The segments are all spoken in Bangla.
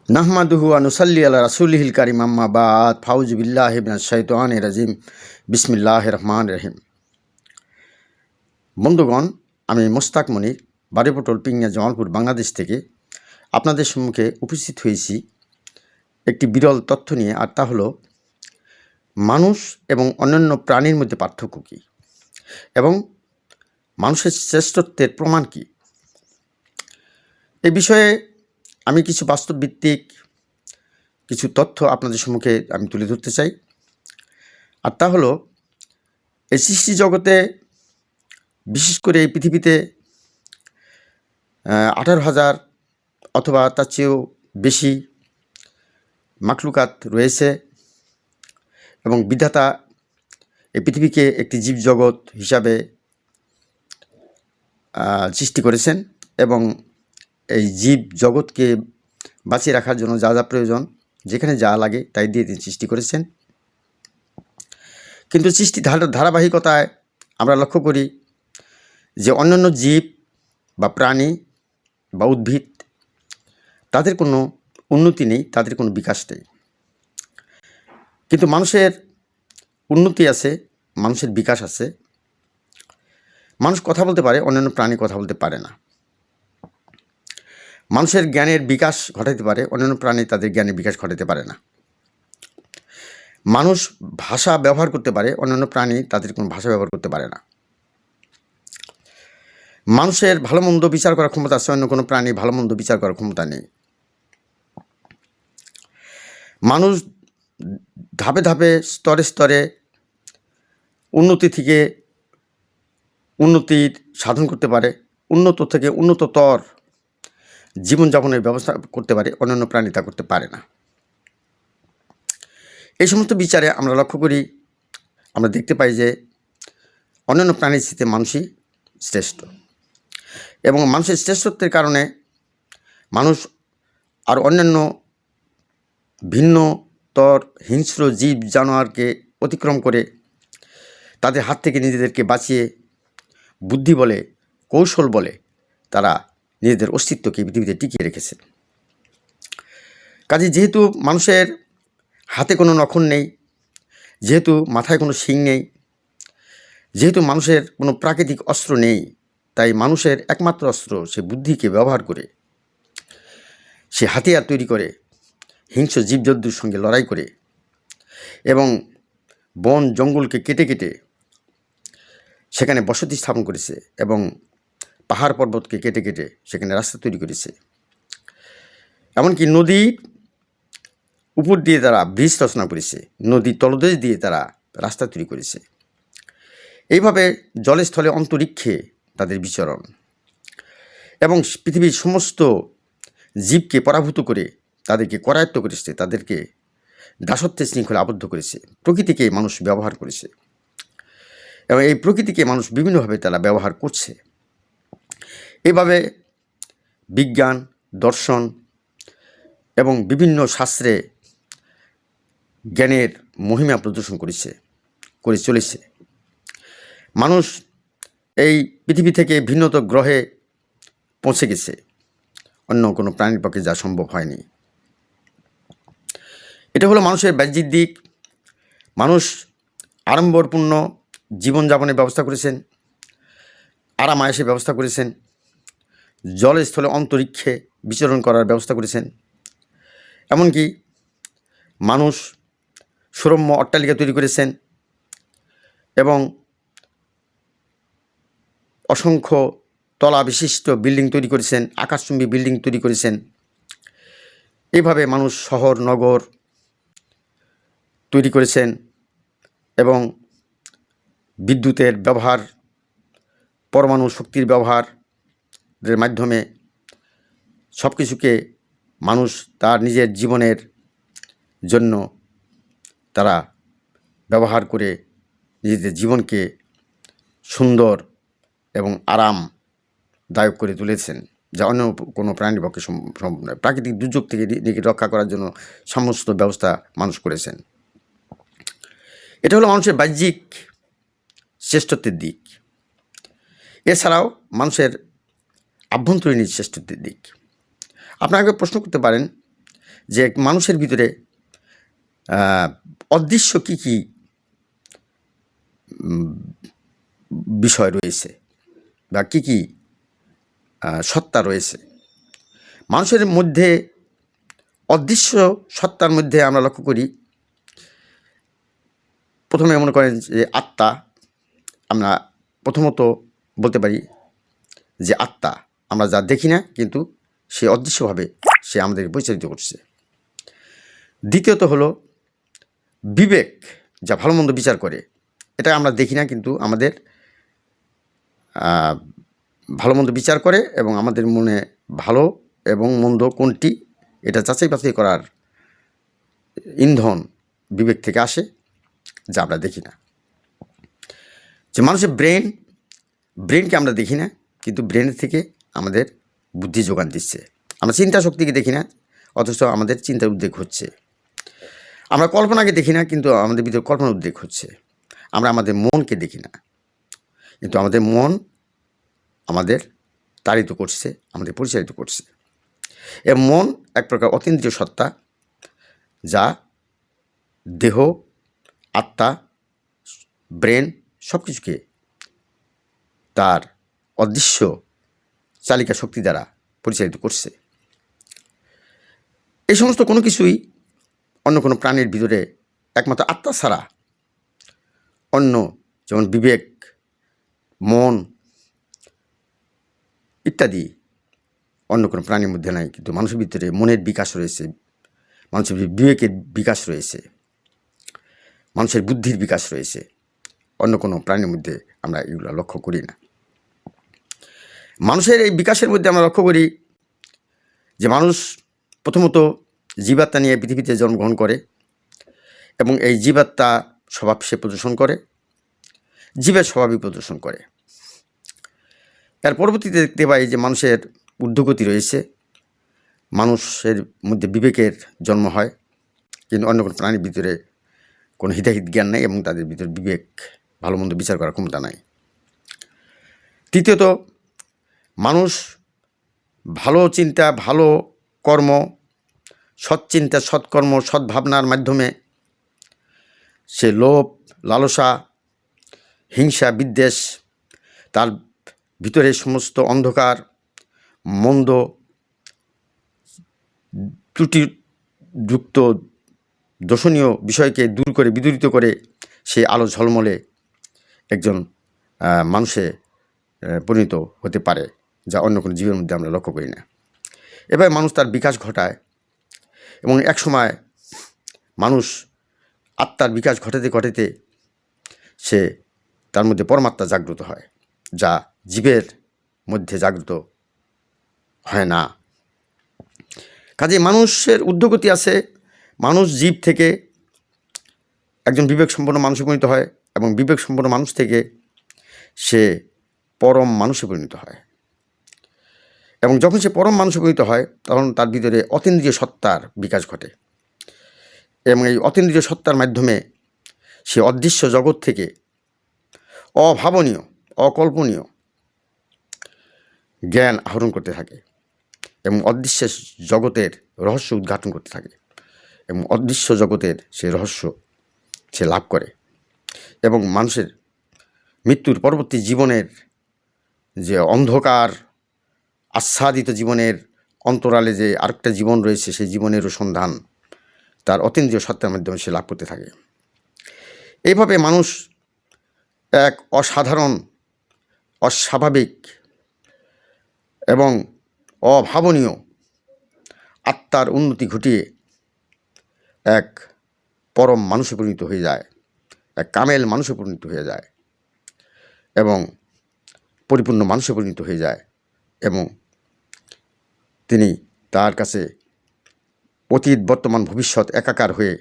নাহমাদুহু ওয়া নুসাল্লি আলা রাসূলিহিল কারীম আম্মা বাদ ফাউযু বিল্লাহি মিনাশ শাইতানির রাজিম বিসমিল্লাহির রহমানির রহিম। বন্ধুগণ, আমি মোস্তাক মনির বাড়িপটল পিংয়া জামালপুর বাংলাদেশ থেকে আপনাদের সম্মুখে উপস্থিত হয়েছি একটি বিরল তথ্য নিয়ে। আর তা হলো মানুষ এবং অন্যান্য প্রাণীর মধ্যে পার্থক্য কী এবং মানুষের শ্রেষ্ঠত্বের প্রমাণ কী। এ বিষয়ে আমি কিছু বাস্তবভিত্তিক কিছু তথ্য আপনাদের সম্মুখে আমি তুলে ধরতে চাই। আর তা হলো এই সৃষ্টি জগতে, বিশেষ করে এই পৃথিবীতে 18,000 অথবা তার চেয়েও বেশি মাখলুকাত রয়েছে এবং বিধাতা এই পৃথিবীকে একটি জীবজগৎ হিসাবে সৃষ্টি করেছেন এবং এই জীব জগৎকে বাঁচিয়ে রাখার জন্য যা যা প্রয়োজন, যেখানে যা লাগে তাই দিয়ে তিনি সৃষ্টি করেছেন। কিন্তু সৃষ্টি ধারাবাহিকতায় আমরা লক্ষ্য করি যে অন্যান্য জীব বা প্রাণী বা উদ্ভিদ, তাদের কোনো উন্নতি নেই, তাদের কোনো বিকাশ নেই। কিন্তু মানুষের উন্নতি আছে, মানুষের বিকাশ আছে। মানুষ কথা বলতে পারে, অন্যান্য প্রাণী কথা বলতে পারে না। মানুষের জ্ঞানের বিকাশ ঘটাতে পারে, অন্যান্য প্রাণী তাদের জ্ঞানের বিকাশ ঘটাতে পারে না। মানুষ ভাষা ব্যবহার করতে পারে, অন্যান্য প্রাণী তাদের কোনো ভাষা ব্যবহার করতে পারে না। মানুষের ভালো মন্দ বিচার করার ক্ষমতা আছে, অন্য কোনো প্রাণী ভালো মন্দ বিচার করার ক্ষমতা নেই। মানুষ ধাপে ধাপে স্তরে স্তরে উন্নতি থেকে উন্নতির সাধন করতে পারে, উন্নত থেকে উন্নততর জীবনযাপনের ব্যবস্থা করতে পারে, অন্যান্য প্রাণী তা করতে পারে না। এই সমস্ত বিচারে আমরা লক্ষ্য করি, আমরা দেখতে পাই যে অন্যান্য প্রাণীর চেয়ে মানুষই শ্রেষ্ঠ এবং মানুষের শ্রেষ্ঠত্বের কারণে মানুষ আর অন্যান্য ভিন্নতর হিংস্র জীব জানোয়ারকে অতিক্রম করে তাদের হাত থেকে নিজেদেরকে বাঁচিয়ে বুদ্ধি বলে, কৌশল বলে তারা নিজেদের অস্তিত্বকে পৃথিবীতে টিকিয়ে রেখেছে। কাজে যেহেতু মানুষের হাতে কোনো নখন নেই, যেহেতু মাথায় কোনো শিং নেই, যেহেতু মানুষের কোনো প্রাকৃতিক অস্ত্র নেই, তাই মানুষের একমাত্র অস্ত্র সে বুদ্ধিকে ব্যবহার করে সে হাতিয়ার তৈরি করে হিংস্র জীবজন্তুর সঙ্গে লড়াই করে এবং বন জঙ্গলকে কেটে কেটে সেখানে বসতি স্থাপন করেছে এবং পাহাড় পর্বতকে কেটে কেটে সেখানে রাস্তা তৈরি করেছে। এমনকি নদীর উপর দিয়ে তারা ব্রিজ রচনা করেছে, নদীর তলদেশ দিয়ে তারা রাস্তা তৈরি করেছে। এইভাবে জলে স্থলে অন্তরিক্ষে তাদের বিচরণ এবং পৃথিবীর সমস্ত জীবকে পরাভূত করে তাদেরকে করায়ত্ত করেছে, তাদেরকে দাসত্বের শৃঙ্খলে আবদ্ধ করেছে। প্রকৃতিকে মানুষ ব্যবহার করেছে এবং এই প্রকৃতিকে মানুষ বিভিন্নভাবে তারা ব্যবহার করছে। এইভাবে বিজ্ঞান, দর্শন এবং বিভিন্ন শাস্ত্রে জ্ঞানের মহিমা প্রদর্শন করে চলেছে। মানুষ এই পৃথিবী থেকে ভিন্নত গ্রহে পৌঁছে গেছে, অন্য কোনো প্রাণীর পক্ষে যা সম্ভব হয়নি। এটা হলো মানুষের বাহ্যিক দিক। মানুষ আড়ম্বরপূর্ণ জীবনযাপনের ব্যবস্থা করেছেন, আরাম আয়েসের ব্যবস্থা করেছেন, জলে স্থলে অন্তরিক্ষে বিচরণ করার ব্যবস্থা করেছেন। এমনকি মানুষ সুরম্য অট্টালিকা তৈরি করেছেন এবং অসংখ্য তলা বিশিষ্ট বিল্ডিং তৈরি করেছেন, আকাশচুম্বী বিল্ডিং তৈরি করেছেন। এইভাবে মানুষ শহর নগর তৈরি করেছেন এবং বিদ্যুতের ব্যবহার, পরমাণু শক্তির ব্যবহারের মাধ্যমে সব কিছুকে মানুষ তার নিজের জীবনের জন্য তারা ব্যবহার করে নিজেদের জীবনকে সুন্দর এবং আরামদায়ক করে তুলেছেন, যা অন্য কোনো প্রাণীর পক্ষে সম্ভব নয়। প্রাকৃতিক দুর্যোগ থেকে নিজেকে রক্ষা করার জন্য সমস্ত ব্যবস্থা মানুষ করেছেন। এটা হলো মানুষের বাহ্যিক শ্রেষ্ঠত্বের দিক। এছাড়াও মানুষের আভ্যন্তরীণ শ্রেষ্ঠত্বের দিক। আপনাকে প্রশ্ন করতে পারেন যে মানুষের ভিতরে অদৃশ্য কী কী বিষয় রয়েছে বা কী কী সত্তা রয়েছে। মানুষের মধ্যে অদৃশ্য সত্তার মধ্যে আমরা লক্ষ্য করি, প্রথমে মনে করেন যে আত্মা। আমরা প্রথমত বলতে পারি যে আত্মা আমরা যা দেখি না, কিন্তু সে অদৃশ্যভাবে সে আমাদের পরিচালিত করছে। দ্বিতীয়ত হলো বিবেক, যা ভালো মন্দ বিচার করে। এটা আমরা দেখি না, কিন্তু আমাদের ভালো মন্দ বিচার করে এবং আমাদের মনে ভালো এবং মন্দ কোনটি এটা যাচাই বাছাই করার ইন্ধন বিবেক থেকে আসে, যা আমরা দেখি না। যে মানুষের ব্রেনকে আমরা দেখি না, কিন্তু ব্রেনের থেকে আমাদের বুদ্ধি যোগান দিচ্ছে। আমরা চিন্তা শক্তিকে দেখি না, অথচ আমাদের চিন্তার উদ্বেগ হচ্ছে। আমরা কল্পনাকে দেখি না, কিন্তু আমাদের ভিতরে কল্পনার উদ্বেগ হচ্ছে। আমরা আমাদের মনকে দেখি না, কিন্তু আমাদের মন আমাদের তাড়িত করছে, আমাদের পরিচালিত করছে। এ মন এক প্রকার অতীন্দ্রিয় সত্তা, যা দেহ, আত্মা, ব্রেন সব কিছুকে তার অদৃশ্য চালিকা শক্তি দ্বারা পরিচালিত করছে। এই সমস্ত কোনো কিছুই অন্য কোনো প্রাণীর ভিতরে একমাত্র আত্মা ছাড়া অন্য, যেমন বিবেক, মন ইত্যাদি অন্য কোনো প্রাণীর মধ্যে নাই। কিন্তু মানুষের ভিতরে মনের বিকাশ রয়েছে, মানুষের বিবেকের বিকাশ রয়েছে, মানুষের বুদ্ধির বিকাশ রয়েছে। অন্য কোনো প্রাণীর মধ্যে আমরা এগুলো লক্ষ্য করি না। মানুষের এই বিকাশের মধ্যে আমরা লক্ষ্য করি যে মানুষ প্রথমত জীবাত্মা নিয়ে পৃথিবীতে জন্মগ্রহণ করে এবং এই জীবাত্মা স্বভাব সে প্রদর্শন করে, জীবের স্বভাবই প্রদর্শন করে। এর পরবর্তীতে দেখতে পাই যে মানুষের ঊর্ধ্বগতি রয়েছে, মানুষের মধ্যে বিবেকের জন্ম হয়, কিন্তু অন্য কোনো প্রাণীর ভিতরে কোনো হিতাহিত জ্ঞান নেই এবং তাদের ভিতরে বিবেক, ভালো মন্দ বিচার করার ক্ষমতা নাই। তৃতীয়ত মানুষ ভালো চিন্তা, ভালো কর্ম, সৎ চিন্তা, সৎকর্ম, সদ্ভাবনার মাধ্যমে সে লোভ, লালসা, হিংসা, বিদ্বেষ, তার ভিতরে সমস্ত অন্ধকার, মন্দ, ত্রুটিযুক্ত, দোষণীয় বিষয়কে দূর করে, বিদূরিত করে সে আলো ঝলমলে একজন মানুষে পরিণত হতে পারে, যা অন্য কোনো জীবের মধ্যে আমরা লক্ষ্য করি না। এবার মানুষ তার বিকাশ ঘটায় এবং একসময় মানুষ আত্মার বিকাশ ঘটাতে ঘটাতে সে তার মধ্যে পরমাত্মা জাগ্রত হয়, যা জীবের মধ্যে জাগ্রত হয় না। কাজে মানুষের ঊর্ধ্বগতি আছে, মানুষ জীব থেকে একজন বিবেক সম্পন্ন মানুষে পরিণত হয় এবং বিবেক সম্পন্ন মানুষ থেকে সে পরম মানুষে পরিণত হয়। এবং যখন সে পরম মানুষে পরিণত হয়, তখন তার ভিতরে অতীন্দ্রিয় সত্তার বিকাশ ঘটে এবং এই অতীন্দ্রিয় সত্তার মাধ্যমে সে অদৃশ্য জগৎ থেকে অভাবনীয়, অকল্পনীয় জ্ঞান আহরণ করতে থাকে এবং অদৃশ্য জগতের রহস্য উদ্ঘাটন করতে থাকে এবং অদৃশ্য জগতের সে রহস্য সে লাভ করে এবং মানুষের মৃত্যুর পরবর্তী জীবনের যে অন্ধকার আচ্ছাদিত জীবনের অন্তরালে যে আরেকটা জীবন রয়েছে, সেই জীবনেরও সন্ধান তার অতীন্দ্রিয় সত্তার মাধ্যমে সে লাভ করতে থাকে। এইভাবে মানুষ এক অসাধারণ, অস্বাভাবিক এবং অভাবনীয় আত্মার উন্নতি ঘটিয়ে এক পরম মানুষে পরিণত হয়ে যায়, এক কামেল মানুষে পরিণত হয়ে যায় এবং পরিপূর্ণ মানুষে পরিণত হয়ে যায় এবং তিনি তার কাছে অতীত, বর্তমান, ভবিষ্যৎ একাকার হয়ে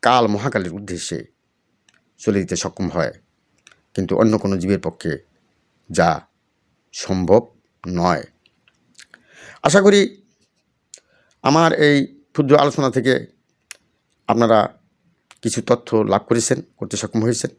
কাল মহাকালের উদ্দেশ্যে চলে যেতে সক্ষম হয়। কিন্তু অন্য কোনো জীবের পক্ষে যা সম্ভব নয়। আশা করি আমার এই ক্ষুদ্র আলোচনা থেকে আপনারা কিছু তথ্য লাভ করতে সক্ষম হয়েছেন।